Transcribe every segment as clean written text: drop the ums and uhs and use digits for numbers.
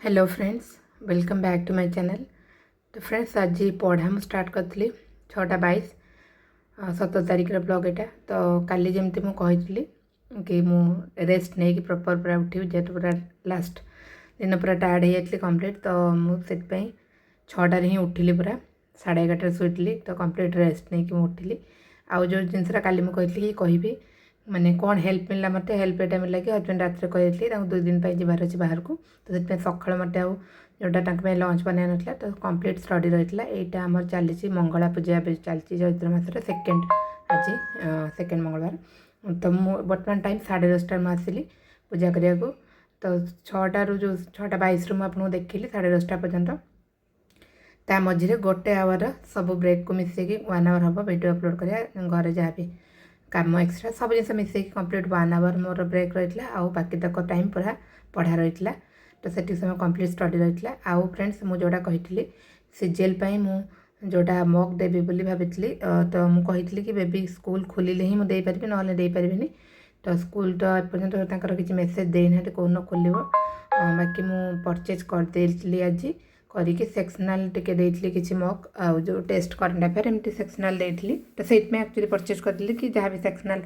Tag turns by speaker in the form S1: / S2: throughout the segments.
S1: Hello friends, welcome back to my channel. तो friends आज पढ़ा मुझे स्टार्ट करी 6:22 17 तारिख ब्लॉग यहाँ। तो काली जमी मुझे कि मु रेस्ट नहीं कि प्रॉपर पूरा उठी जेहेतु पूरा लास्ट दिन पूरा टायर्ड हो जाती कम्प्लीट। तो मुझे 6टार ही उठिली पूरा 11:30 शुईली। तो कम्प्लीट रेस्ट नहीं कि उठिली। आउ जो जिनसा काली मुझे कहि माने कौन हेल्प मिलला मत हेल्प ये मिला कि हजबैंड रात कही 2 दिन जबार अच्छे बाहर को। तो से सका मत जोटा लंच बना ना तो कम्प्लीट स्टडी रही है। यहाँ आम चली मंगला पूजा चलती चैत्र मासर सेकेंड आज सेकेंड मंगलवार। तो मुझे बर्तमान टाइम 10:30 में आसिली पूजा करने को। तो 6टारू जो 6:22 मुझे देखिली 10:30 पर्यंत ता मझे गोटे आवर सब ब्रेक को मिसेकी 1 आवर हम वीडियो अपलोड करा घर जहाँ भी काम एक्सट्रा सब जिन मिसेक कम्प्लीट 1 आवर मोर ब्रेक रही है। आउ बाकी तक टाइम पूरा पढ़ा रही है। तो से समय कम्प्लीट स्टडी रही है। आउ फ्रेंड्स मुझे जोटा कही सीजीएल मुझे जोटा मक देवी बोली भाई तो मुझे कि बेबी स्कूल खोलिले ही मुझे पारि ना दे पारि। तो स्कूल तो एपर्तंत किसी मेसेज देना कौन खोल बाकी मुझे परचेज करदेली आज करके सेक्शनल टिके देती किसी मक आ जो टेस्ट करंट अफेयर एमती सेक्शनल देती। तो से एक्चुअली परचेज करदेली कि जहाँ भी सेक्शनल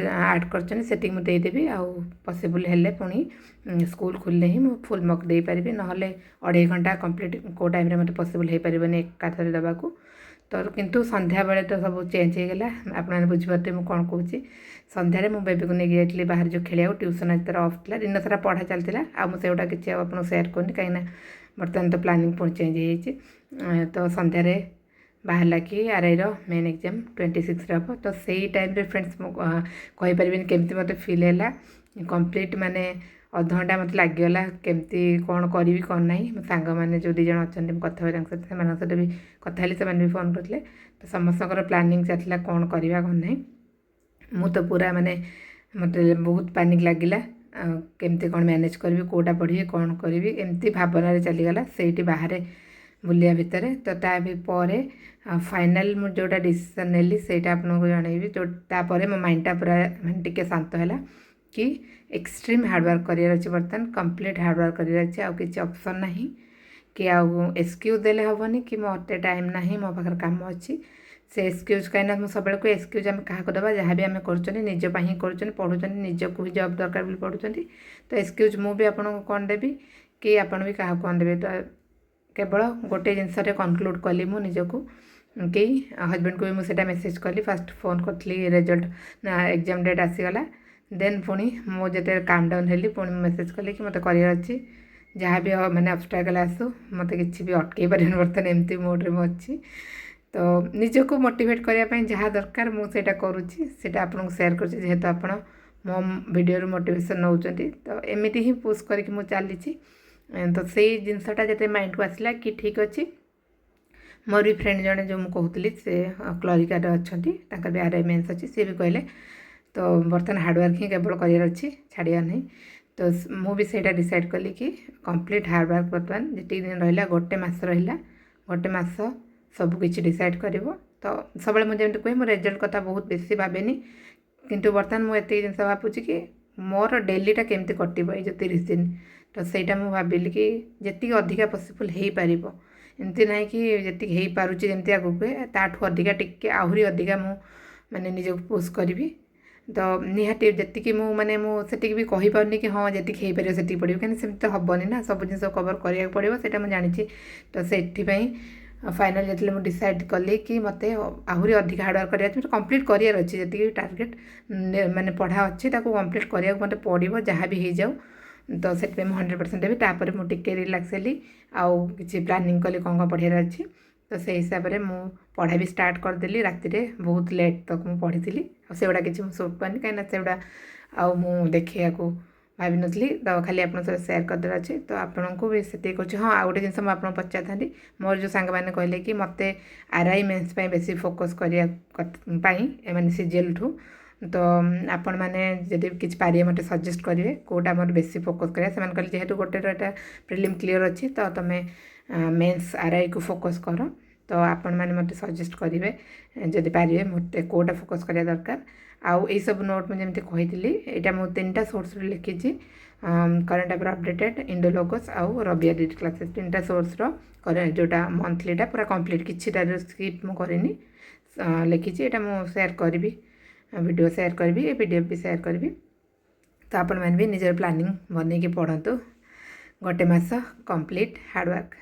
S1: आड कर मुदेदेवी आउ पॉसिबल हेल्ले पुणी स्कूल खोलने ही मुझे फुल मक दे पारि ना 2.5 घंटा कंप्लीट को टाइम मत पॉसिबल हो पारे एकाथरे देवाक। तो किंतु संध्या बेले तो सब चेंज हो गला आपने बुझीपारे मुझे कौन कौन संध्यारे मो बेबी को लेकिन जाइए बाहर जो खेल ट्यूशन आज तरह अफ था दिन सारा पढ़ा चलता आ मुझे किसी आपको सेयार करनी कहीं बर्तमान तो प्लानिंग पुणी चेंज हो। तो संध्यारे बाहर कि आरआई मेन एग्जाम 26 हम। तो से टाइम फ्रेंड्स कहींपारे केमती मत फिल है कंप्लीट माने अध घंटा मत लगिगला केमती कौन करी कौन ना मो सांग मैंने जो 2 जन अच्छा कथा सहित भी कथा भी फोन करते। तो समस्त प्लानिंग चलता कौन करवा कौन ना मु तो पूरा माने मत बहुत पैनिक लगिला केमती कौन मैनेज करी कौटा पढ़ी कौन करी एमती भावना चलीगला से बाहर बुलिया भितर। तो तापर फाइनाल मुझे जोटा डिसीजन नेली से आपको जनइबी जो तापर मो माइंडटा पूरा टिके शांत है कि एक्सट्रीम हार्डवर्क करार अच्छे बर्तमान कंप्लीट हार्डवर्क करार अच्छे आउ किसी ऑप्शन ना कि आउ एक्सक्यूज देले हेनी कि मत टाइम ना मो पाखे कम अच्छी से एक्सक्यूज कहीं सब को एक्सक्यूज आम क्या देवा जहाँ भी आम करजपाई ही कर पढ़ुं निजक ही जॉब दरकार भी पढ़ुं। तो एक्सक्यूज मुझे आपको कौन देवी कि आपड़ भी क्या कौन देवे। तो केवल गोटे जिनस कनक्लूड कली मु निजको कि हजबैंड को भी मुझे मेसेज कली फास्ट फोन करी रिजल्ट एग्जाम डेट आसीगला देन पुणी मुझे काम डाउन हेली पुणी मेसेज कली कि मत करार अच्छी जहाँ भी मैंने ऑब्स्टेकल आसू मत कि भी अटकई पारे बर्तमान एमती मोड्रे मु अच्छी। तो निजको मोटिवेट करने जहाँ दरकार मुझे करुँची से आपको सेयार करेतु आप मो वीडियो मोटिवेशन नौ। तो एमती ही पुश करके मुझे चली। तो से जिनसटा जो माइंड को आसला कि ठीक अच्छे मोर भी फ्रेंड जड़े जो मुझे से क्लरिकार अच्छा भी आरआई मेन्स अच्छी सी भी कहले। तो बर्तमान हार्डवर्क ही केवल करार अच्छी छाड़ियार नहीं। तो मुझे डिसाइड कली कि कंप्लीट हार्डवर्क बर्तमान जी दिन रहा गोटे मस रहा गोटे मस सबकि डिसाइड कर। तो सब मुझे कहे मो रिजल्ट कथा बहुत बेसी भावेनि किंतु बर्तमान मुझे जिन भावुँ कि मोर डेलीटा केमती कटो ये 30 दिन। तो सहीटा मुझे भाविली कि जी अधिका पॉसिबल हो पार एमती ना कि जी हो पारुची जमी आगे ताठू अधिका टिके आहरी अधिका मु माने निजक पुश करी। तो निहाती जी माने मुझे भी कहीपरि कि हाँ जी हो पार से पढ़ी कहीं सेमती तो हेनी ना सब जिन कवर कराया पड़ो से मुझे जानी। तो से फाइनाल जो मुझे डिसाइड कली कि मत आहरी अधिक हार्डवर्क कराया कंप्लीट करार अच्छे जी टार्गेट माने पढ़ा अच्छी कंप्लीट कराया मत पड़ो जहाँ भी हो जाऊ। तो से 100% देवी तापर मुझे रिलैक्स हेली आउ किसी प्लानिंग कली कौन कौन पढ़ार अच्छी। तो से हिसाब से मुझ पढ़ा भी स्टार्ट करदेली राति बहुत लेट तक मुझे पढ़ी से गुड़ा किसी सुट करनी कहीं से गुड़ा आउ देखा भाव नी। तो खाली आप सेयार करदे अच्छे। तो आपन को भी से कहे हाँ आ गए जिन आप पचार था मोर जो सांग मैंने कहले कि मत आरआई मेन्स बेसी फोकस करने सीजीएल ठू। तो आपण मैंने जब किसी पारे मत सजेस्ट करेंगे कौटा मोर बेसी फोकस करा से कहले जेहेतु गोटे रहा प्रिलिम क्लीयर अच्छी तो तुम्हें मेन्स आरआई को फोकस कर। तो आपण मैंने मत सजेस्ट करेंगे जदि पारे मत कौटा फोकस करा दरकार आउ ये सब नोट मुझे जमी कही यहाँ मुझे 3टा सोर्स लिखी करेन्ट अफेयर अपडेटेड इंडोलोगस आउ रबिया डिट क्लासेस 3टा सोर्स जोटा मंथलीटा पूरा कंप्लीट किसी स्किप मु करेनी लिखी यहाँ मुझे सेयार करी वीडियो सेयार करी पीडीएफ भी सेयार करी तो आपण मैंने भी निजर प्लानिंग बन के पढ़तु गोटे मास कंप्लीट हार्डवर्क।